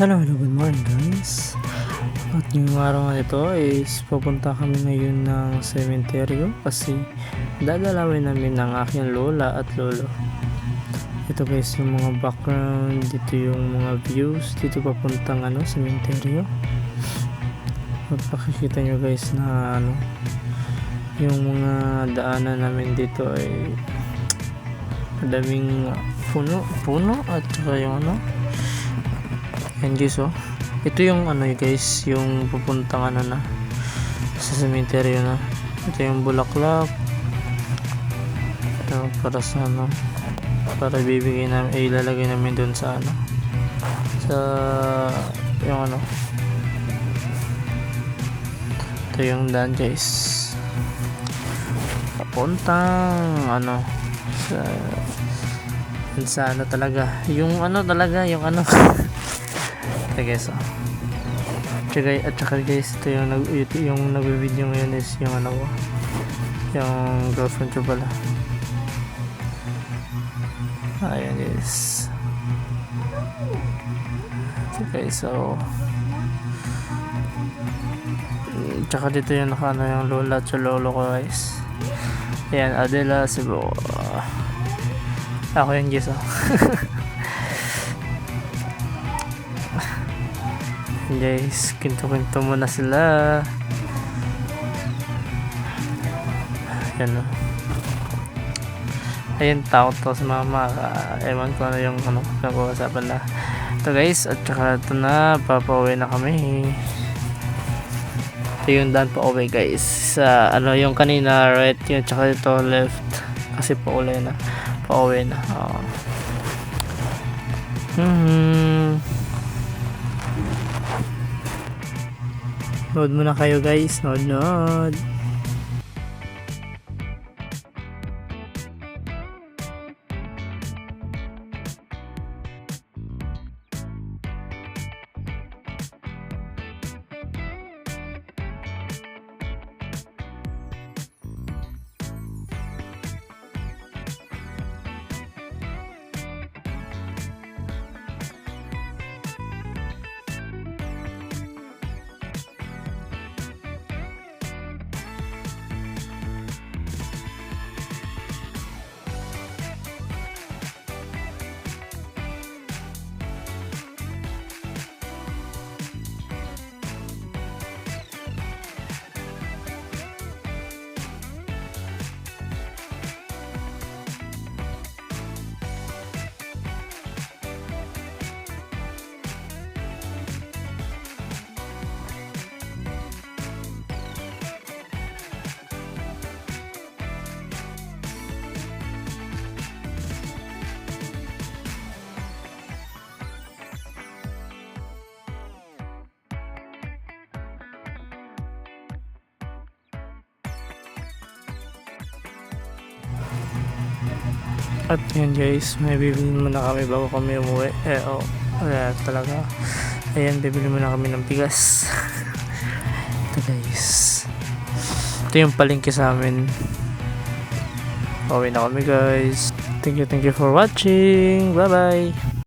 Hello, good morning guys. At ngayong araw na ito is pupunta kami ngayon ng sementeryo kasi dadalawin namin ng aking lola at lolo. Ito guys yung mga background, dito yung mga views, dito papuntang sementeryo. At pakikita nyo guys na yung mga daanan namin dito ay madaming puno at saka yung and guys ito yung guys yung pupuntang na sa cemetery na. Ito yung bulaklak ito para sa para bibigay namin, ilalagay namin doon sa sa yung ito yung daan guys papuntang sa talaga yung talaga yung ito guys at saka guys ito yung nag-video ngayon is yung yung girlfriend ko pala. Ayan guys. Okay, so tsaka dito yung yung lola at lolo ko guys. Ayan, Adela Cebu. Ako yung guys guys, kinto muna sila. Ayan, takot to sa mama. Ewan ko yung nag-uusapan na ito guys. At saka ito na, papauwi na kami. Ito yung daan pa uwi guys sa yung kanina right yun, tsaka ito left kasi pauwi na Nood muna kayo guys, nood. At yun guys, may bibili muna kami bago kami umuwi. Wala talaga. Ayan, bibili muna kami ng bigas. Ito guys, ito yung palengke sa amin. Pauwi na kami guys. Thank you for watching. Bye bye.